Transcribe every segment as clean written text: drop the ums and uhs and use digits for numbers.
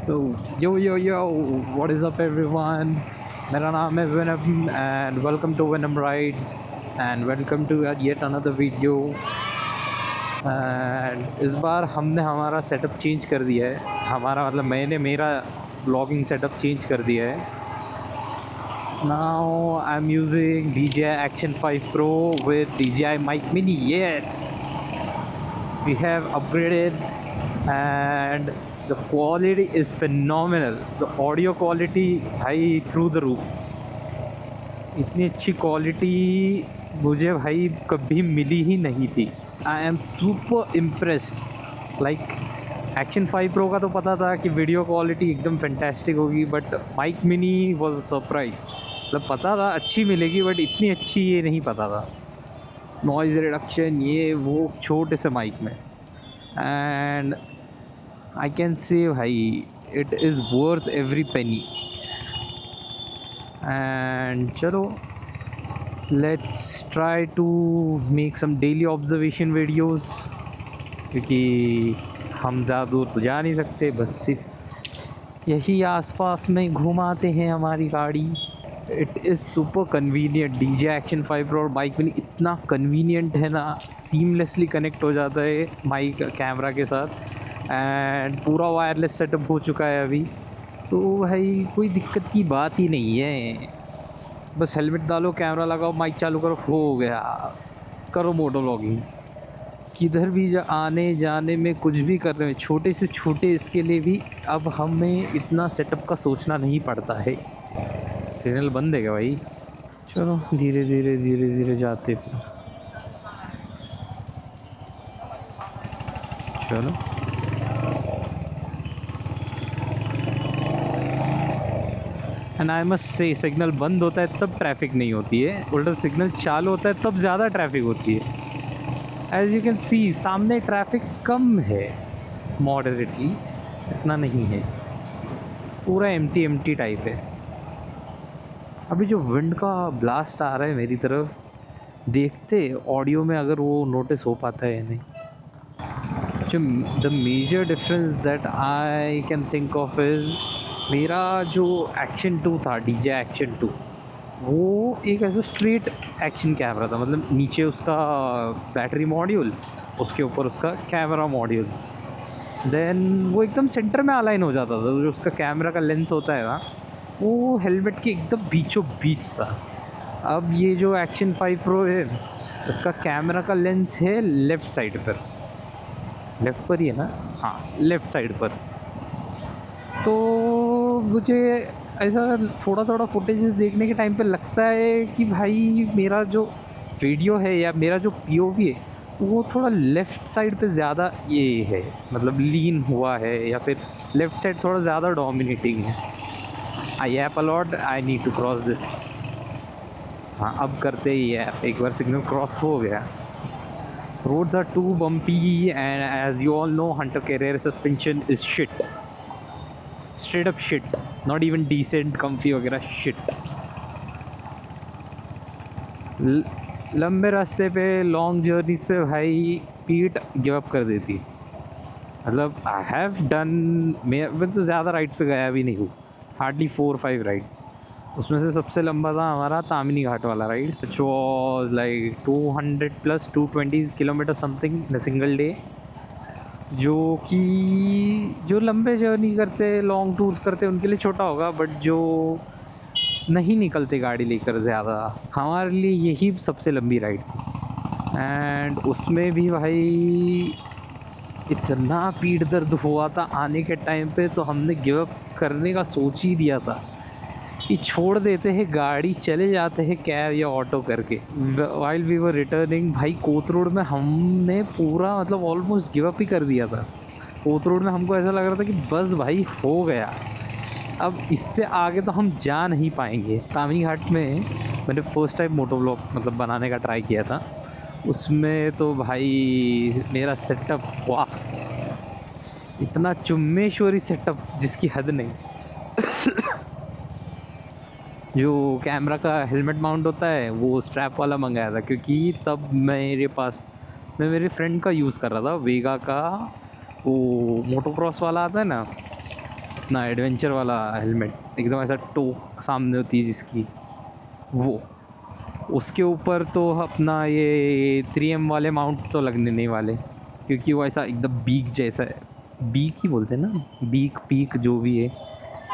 तो yo, what is up everyone. मेरा नाम है Vinam and welcome to Vinam rides and welcome to yet another video. And इस बार हमने हमारा सेटअप चेंज कर दिया है। हमारा मतलब मैंने मेरा ब्लॉगिंग सेटअप चेंज कर दिया है। Now I am using DJI Action 5 Pro with DJI Mic Mini. Yes, we have upgraded and the quality is phenomenal. The audio quality भाई through the roof. इतनी अच्छी क्वालिटी मुझे भाई कभी मिली ही नहीं थी। I am super impressed. Like Action 5 Pro का तो पता था कि वीडियो क्वालिटी एकदम फैंटास्टिक होगी, but Mic Mini was a surprise. मतलब पता था अच्छी मिलेगी बट इतनी अच्छी ये नहीं पता था। नॉइज़ रिडक्शन ये वो छोटे से माइक में, एंड आई कैन से भाई it is worth every penny. And चलो let's try to make some daily observation videos, क्योंकि हम ज़्यादा दूर तो जा नहीं सकते, बस सिर्फ यही आसपास में घुमाते हैं हमारी गाड़ी। It is super convenient. DJI Action 5 Pro और बाइक मिनी इतना कन्वीनियंट है ना, सीमलेसली कनेक्ट हो जाता है माइक कैमरा के साथ, एंड पूरा वायरलेस सेटअप हो चुका है अभी। तो भाई कोई दिक्कत की बात ही नहीं है। बस हेलमेट डालो, कैमरा लगाओ, माइक चालू करो, हो गया, करो मोटो व्लॉगिंग। किधर भी आने जाने में कुछ भी कर रहे हैं, छोटे से छोटे इसके लिए भी अब हमें इतना सेटअप का सोचना नहीं पड़ता है। सिग्नल बंद है क्या भाई? चलो धीरे धीरे धीरे धीरे जाते फिर। चलो and I must say signal बंद होता है तब ट्रैफिक नहीं होती है, उल्टा सिग्नल चालू होता है तब ज़्यादा ट्रैफिक होती है। एज यू कैन सी सामने ट्रैफिक कम है, मॉडरेटली, इतना नहीं है, पूरा एम्प्टी टाइप है। अभी जो विंड का ब्लास्ट आ रहा है मेरी तरफ, देखते ऑडियो में अगर वो नोटिस हो पाता है या नहीं। जो the major difference that I can think of is, मेरा जो एक्शन 2 था, DJI Action 2, वो एक ऐसा स्ट्रेट एक्शन कैमरा था। मतलब नीचे उसका बैटरी मॉड्यूल, उसके ऊपर उसका कैमरा मॉड्यूल, देन वो एकदम सेंटर में अलाइन हो जाता था। जो उसका कैमरा का लेंस होता है ना, वो हेलमेट के एकदम बीचों बीच था। अब ये जो Action 5 Pro है, इसका कैमरा का लेंस है लेफ़्ट साइड पर, लेफ़्ट पर ही है ना, हाँ लेफ़्ट साइड पर। तो मुझे ऐसा थोड़ा थोड़ा फुटेजेस देखने के टाइम पे लगता है कि भाई मेरा जो वीडियो है या मेरा जो POV है वो थोड़ा लेफ़्ट साइड पे ज़्यादा ये है, मतलब लीन हुआ है, या फिर लेफ़्ट साइड थोड़ा ज़्यादा डोमिनेटिंग है। I app a lot, I need to cross this. हाँ अब करते ही है, एक बार सिग्नल क्रॉस हो गया। Roads are too bumpy and as you all know Hunter carrier suspension is shit, straight up shit, not even decent comfy वगैरह, शिट। लंबे रास्ते पे, लॉन्ग जर्नीज पे भाई पीठ गिव अप कर देती। मतलब आई हैव डन, मैं तो ज़्यादा राइड्स पे गया भी नहीं हूँ, हार्डली 4-5 राइड्स। उसमें से सबसे लंबा था हमारा तामिनी घाट वाला ride, which was like 200+ 220 kilometre something in single day. जो कि जो लंबे जर्नी करते, लॉन्ग टूर्स करते, उनके लिए छोटा होगा, बट जो नहीं निकलते गाड़ी लेकर ज़्यादा, हमारे लिए यही सबसे लंबी राइड थी। एंड उसमें भी भाई इतना पीठ दर्द हुआ था आने के टाइम पे, तो हमने गिव अप करने का सोच ही दिया था कि छोड़ देते हैं गाड़ी, चले जाते हैं कैब या ऑटो करके। वाइल वी वर रिटर्निंग भाई कोत रोड में हमने पूरा मतलब ऑलमोस्ट गिव अप ही कर दिया था। कोत रोड में हमको ऐसा लग रहा था कि बस भाई हो गया, अब इससे आगे तो हम जा नहीं पाएंगे। तामिनी घाट में मैंने फर्स्ट टाइम मोटो व्लॉग मतलब बनाने का ट्राई किया था, उसमें तो भाई मेरा सेटअप, वाह, इतना चुम्मेश्वरी सेटअप जिसकी हद नहीं। जो कैमरा का हेलमेट माउंट होता है वो स्ट्रैप वाला मंगाया था, क्योंकि तब मेरे पास, मैं मेरे फ्रेंड का यूज़ कर रहा था, वेगा का वो मोटोक्रॉस वाला आता है ना, अपना एडवेंचर वाला हेलमेट, एकदम ऐसा टोक सामने होती है जिसकी, वो उसके ऊपर तो अपना ये 3M वाले माउंट तो लगने नहीं वाले, क्योंकि वो ऐसा एकदम बीक जैसा है, बीक ही बोलते हैं ना, बीक पीक जो भी है,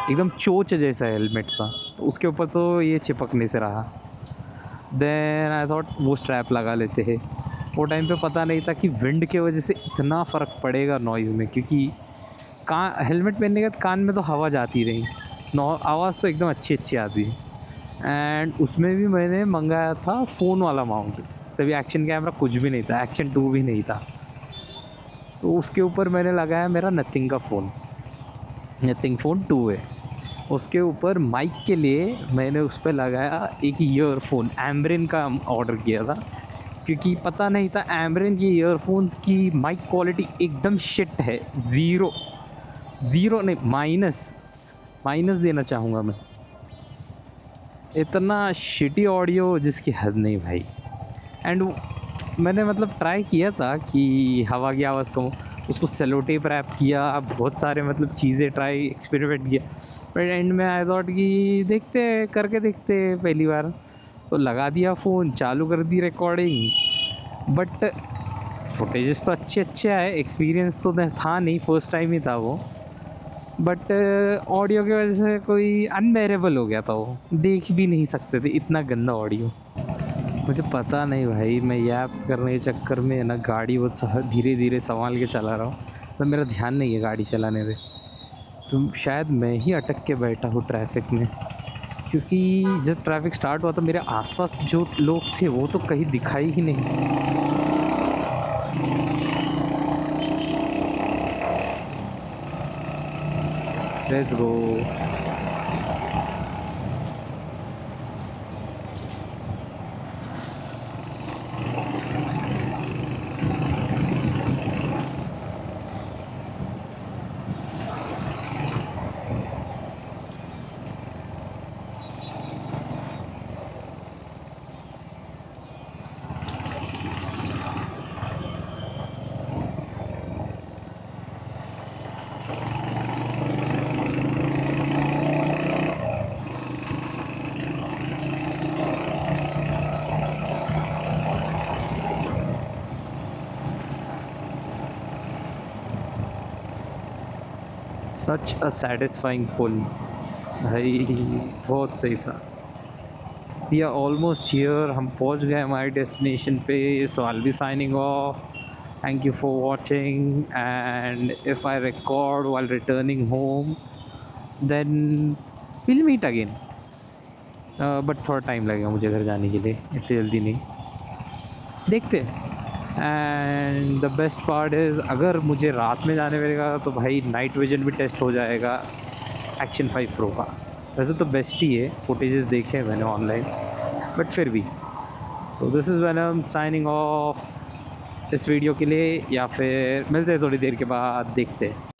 एकदम चोच जैसा हेलमेट था, तो उसके ऊपर तो ये चिपकने से रहा। देन आई थॉट वो स्ट्रैप लगा लेते हैं। वो टाइम पे पता नहीं था कि विंड के वजह से इतना फ़र्क पड़ेगा नॉइज़ में, क्योंकि हेलमेट पहनने के बाद कान में तो हवा जाती रही, आवाज़ तो एकदम अच्छी अच्छी आती है। एंड उसमें भी मैंने मंगाया था फ़ोन वाला माउंट, तभी एक्शन कैमरा कुछ भी नहीं था, एक्शन 2 भी नहीं था, तो उसके ऊपर मैंने लगाया मेरा नथिंग का फ़ोन, नथिंग फ़ोन 2 है। उसके ऊपर माइक के लिए मैंने उस पर लगाया एक ईयरफोन, एम्ब्रेन का ऑर्डर किया था, क्योंकि पता नहीं था एम्ब्रेन की ईयरफोन्स की माइक क्वालिटी एकदम शिट है, ज़ीरो ज़ीरो नहीं, माइनस देना चाहूँगा मैं, इतना शिटी ऑडियो जिसकी हद नहीं भाई। एंड मैंने मतलब ट्राई किया था कि हवा की आवाज़ कम, उसको सेलो टेप रैप किया, बहुत सारे मतलब चीज़ें ट्राई एक्सपेरिमेंट किया, बट एंड में आई थॉट कि देखते करके देखते पहली बार, तो लगा दिया फ़ोन, चालू कर दी रिकॉर्डिंग। बट फुटेजेस तो अच्छे अच्छे आए, एक्सपीरियंस तो था नहीं, फर्स्ट टाइम ही था वो, बट ऑडियो की वजह से कोई अनबेरेबल हो गया था, वो देख भी नहीं सकते थे, इतना गंदा ऑडियो। मुझे पता नहीं भाई, मैं याप करने के चक्कर में ना गाड़ी बहुत धीरे धीरे संभाल के चला रहा हूँ, तो मेरा ध्यान नहीं है गाड़ी चलाने में, तो शायद मैं ही अटक के बैठा हूँ ट्रैफिक में, क्योंकि जब ट्रैफिक स्टार्ट हुआ तो मेरे आसपास जो लोग थे वो तो कहीं दिखाई ही नहीं। Let's go. Such a satisfying पुल भाई, बहुत सही था। वी आर ऑलमोस्ट हियर, हम पहुंच गए हमारे डेस्टिनेशन पे, so I will be signing off. Thank you for watching, and if I record while returning home then will meet again, but थोड़ा टाइम लगेगा मुझे घर जाने के लिए, इतनी जल्दी नहीं, देखते। And the best part is, अगर मुझे रात में जाने मिलेगा तो भाई नाइट विजन भी टेस्ट हो जाएगा एक्शन 5 प्रो का। वैसे तो बेस्ट ही है, फुटेजेस देखे मैंने ऑनलाइन, बट फिर भी। So this is when I am signing off इस वीडियो के लिए, या फिर मिलते हैं थोड़ी देर के बाद, देखते हैं।